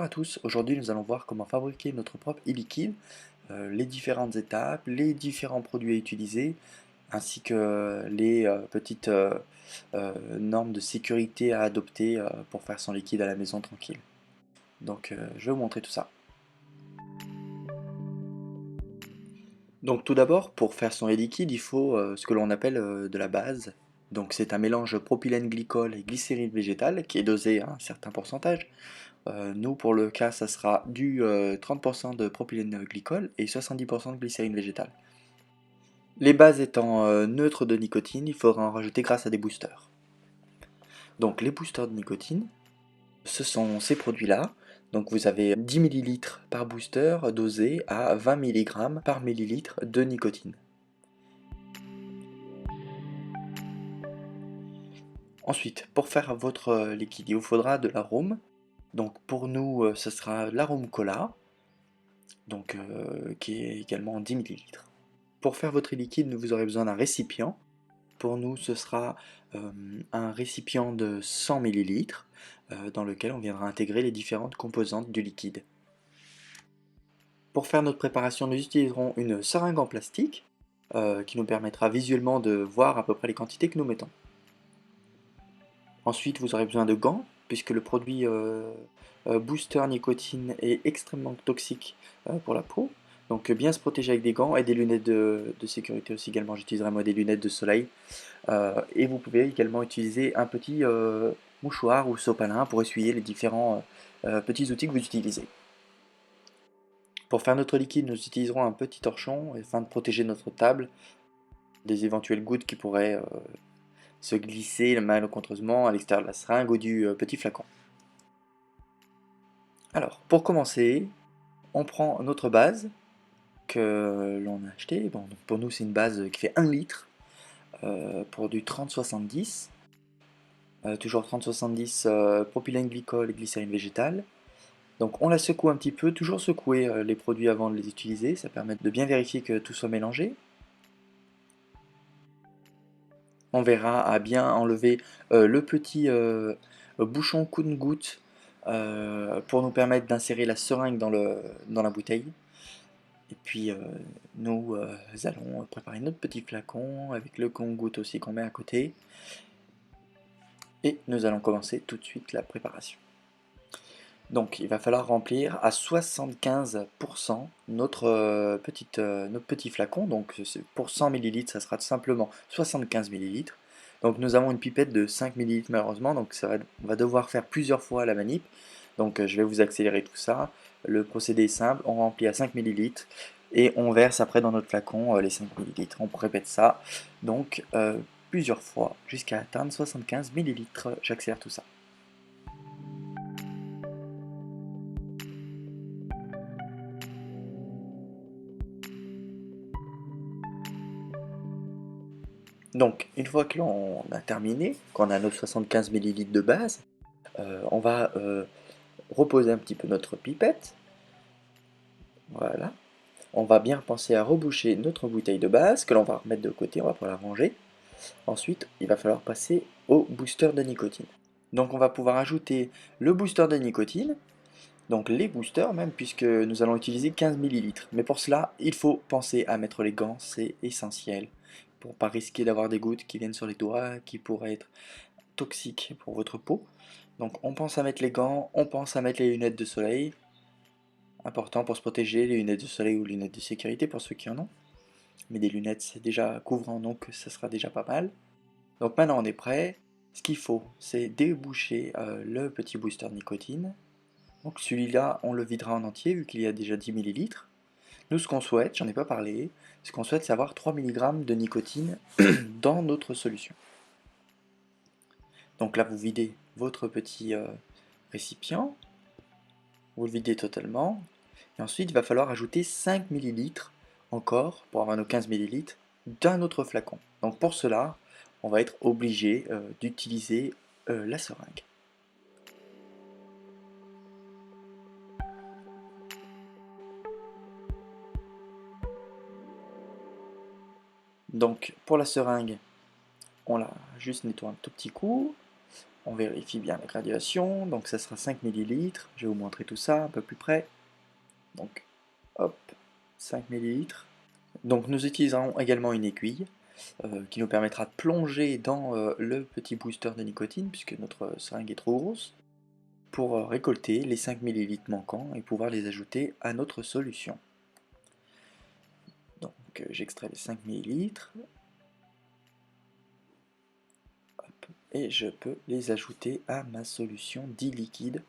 à tous, aujourd'hui nous allons voir comment fabriquer notre propre e-liquide, les différentes étapes, les différents produits à utiliser, ainsi que les petites normes de sécurité à adopter pour faire son liquide à la maison tranquille. Donc je vais vous montrer tout ça. Donc tout d'abord, pour faire son e-liquide, il faut ce que l'on appelle de la base. Donc c'est un mélange propylène glycol et glycérine végétale qui est dosé à un certain pourcentage. Nous, pour le cas, ça sera du 30% de propylène glycol et 70% de glycérine végétale. Les bases étant neutres de nicotine, il faudra en rajouter grâce à des boosters. Donc les boosters de nicotine, ce sont ces produits-là. Donc vous avez 10 ml par booster dosé à 20 mg par millilitre de nicotine. Ensuite, pour faire votre liquide, il vous faudra de l'arôme. Donc pour nous, ce sera l'arôme cola, donc, qui est également 10 ml. Pour faire votre liquide, vous aurez besoin d'un récipient. Pour nous, ce sera un récipient de 100 ml dans lequel on viendra intégrer les différentes composantes du liquide. Pour faire notre préparation, nous utiliserons une seringue en plastique qui nous permettra visuellement de voir à peu près les quantités que nous mettons. Ensuite, vous aurez besoin de gants, puisque le produit booster nicotine est extrêmement toxique pour la peau. Donc bien se protéger avec des gants et des lunettes de sécurité aussi également. J'utiliserai moi des lunettes de soleil. Et vous pouvez également utiliser un petit mouchoir ou sopalin pour essuyer les différents petits outils que vous utilisez. Pour faire notre liquide, nous utiliserons un petit torchon afin de protéger notre table des éventuelles gouttes qui pourraient se glisser malencontreusement à l'extérieur de la seringue ou du petit flacon. Alors, pour commencer, on prend notre base que l'on a acheté. Bon, donc pour nous, c'est une base qui fait 1 litre pour du 30-70. Toujours 30-70 propylène glycol et glycérine végétale. Donc on la secoue un petit peu, toujours secouer les produits avant de les utiliser, ça permet de bien vérifier que tout soit mélangé. On verra à bien enlever le petit bouchon coude-goutte pour nous permettre d'insérer la seringue dans la bouteille. Et puis nous allons préparer notre petit flacon avec le compte-goutte aussi qu'on met à côté. Et nous allons commencer tout de suite la préparation. Donc il va falloir remplir à 75% notre petit flacon. Donc pour 100 ml, ça sera tout simplement 75 ml. Donc nous avons une pipette de 5 ml malheureusement, donc on va devoir faire plusieurs fois la manip. Donc je vais vous accélérer tout ça. Le procédé est simple, on remplit à 5 ml et on verse après dans notre flacon les 5 ml. On répète ça donc plusieurs fois jusqu'à atteindre 75 ml. J'accélère tout ça. Donc, une fois que l'on a terminé, qu'on a nos 75 ml de base, on va reposer un petit peu notre pipette. Voilà. On va bien penser à reboucher notre bouteille de base, que l'on va remettre de côté, on va pouvoir la ranger. Ensuite, il va falloir passer au booster de nicotine. Donc, on va pouvoir ajouter le booster de nicotine, donc les boosters même, puisque nous allons utiliser 15 ml. Mais pour cela, il faut penser à mettre les gants, c'est essentiel, pour ne pas risquer d'avoir des gouttes qui viennent sur les doigts, qui pourraient être toxiques pour votre peau. Donc on pense à mettre les gants, on pense à mettre les lunettes de soleil, important pour se protéger, les lunettes de soleil ou les lunettes de sécurité pour ceux qui en ont. Mais des lunettes c'est déjà couvrant, donc ça sera déjà pas mal. Donc maintenant on est prêt. Ce qu'il faut, c'est déboucher le petit booster de nicotine. Donc celui-là, on le videra en entier vu qu'il y a déjà 10 ml. Nous, ce qu'on souhaite, j'en ai pas parlé, ce qu'on souhaite, c'est avoir 3 mg de nicotine dans notre solution. Donc là, vous videz votre petit récipient, vous le videz totalement, et ensuite, il va falloir ajouter 5 ml encore, pour avoir nos 15 ml, d'un autre flacon. Donc pour cela, on va être obligé d'utiliser la seringue. Donc pour la seringue, on la juste nettoie un tout petit coup. On vérifie bien la graduation, donc ça sera 5 millilitres. Je vais vous montrer tout ça un peu plus près. Donc, hop, 5 millilitres. Donc nous utiliserons également une aiguille qui nous permettra de plonger dans le petit booster de nicotine, puisque notre seringue est trop grosse, pour récolter les 5 millilitres manquants et pouvoir les ajouter à notre solution. Donc j'extrais les 5 millilitres. Et je peux les ajouter à ma solution dit liquide,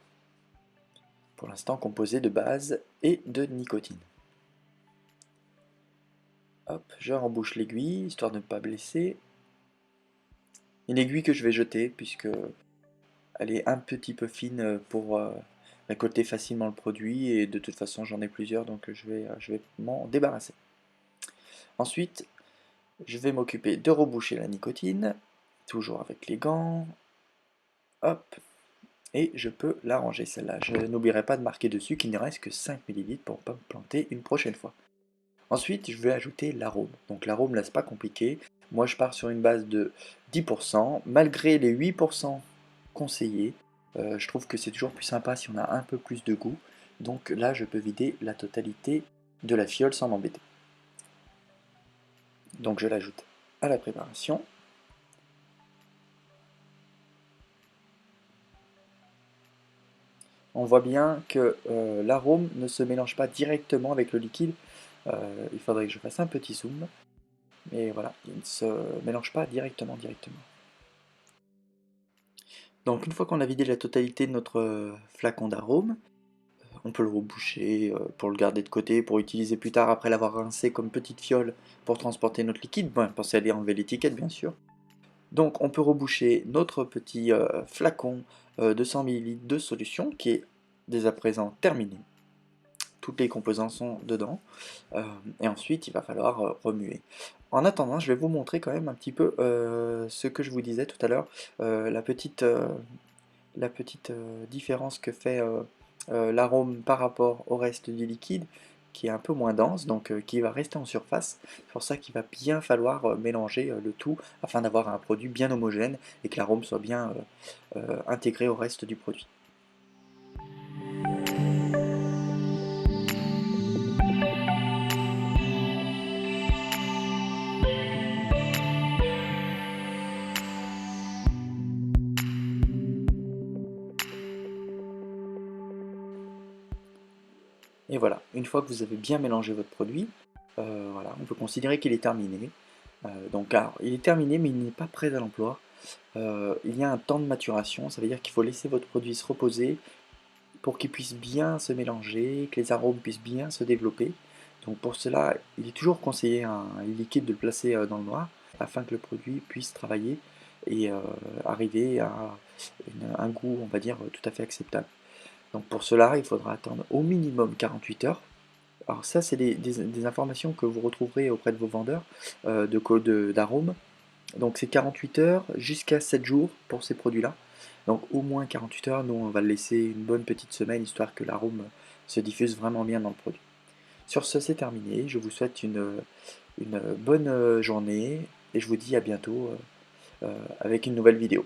pour l'instant composée de base et de nicotine. Hop, je rembouche l'aiguille, histoire de ne pas blesser. Une aiguille que je vais jeter, puisque elle est un petit peu fine pour récolter facilement le produit, et de toute façon j'en ai plusieurs, donc je vais m'en débarrasser. Ensuite, je vais m'occuper de reboucher la nicotine, toujours avec les gants. Hop, et je peux la ranger celle-là. Je n'oublierai pas de marquer dessus qu'il ne reste que 5 ml pour ne pas me planter une prochaine fois. Ensuite, je vais ajouter l'arôme. Donc l'arôme, là, c'est pas compliqué. Moi, je pars sur une base de 10%. Malgré les 8% conseillés, je trouve que c'est toujours plus sympa si on a un peu plus de goût. Donc là, je peux vider la totalité de la fiole sans m'embêter. Donc je l'ajoute à la préparation. On voit bien que l'arôme ne se mélange pas directement avec le liquide. Il faudrait que je fasse un petit zoom. Mais voilà, il ne se mélange pas directement. Donc une fois qu'on a vidé la totalité de notre flacon d'arôme, on peut le reboucher pour le garder de côté, pour utiliser plus tard après l'avoir rincé comme petite fiole pour transporter notre liquide. Bon, pensez à aller enlever l'étiquette bien sûr. Donc on peut reboucher notre petit flacon de 100 ml de solution qui est dès à présent terminé. Toutes les composants sont dedans. Et ensuite il va falloir remuer. En attendant, je vais vous montrer quand même un petit peu ce que je vous disais tout à l'heure, la petite différence que fait l'arôme par rapport au reste du liquide, qui est un peu moins dense, donc qui va rester en surface. C'est pour ça qu'il va bien falloir mélanger le tout afin d'avoir un produit bien homogène et que l'arôme soit bien intégré au reste du produit. Et voilà, une fois que vous avez bien mélangé votre produit, voilà, on peut considérer qu'il est terminé. Donc alors, il est terminé mais il n'est pas prêt à l'emploi. Il y a un temps de maturation, ça veut dire qu'il faut laisser votre produit se reposer pour qu'il puisse bien se mélanger, que les arômes puissent bien se développer. Donc pour cela, il est toujours conseillé un liquide de le placer dans le noir afin que le produit puisse travailler et arriver à un goût, on va dire, tout à fait acceptable. Donc pour cela, il faudra attendre au minimum 48 heures. Alors ça, c'est des informations que vous retrouverez auprès de vos vendeurs d'arômes. Donc c'est 48 heures jusqu'à 7 jours pour ces produits-là. Donc au moins 48 heures, nous on va le laisser une bonne petite semaine, histoire que l'arôme se diffuse vraiment bien dans le produit. Sur ce, c'est terminé. Je vous souhaite une bonne journée et je vous dis à bientôt avec une nouvelle vidéo.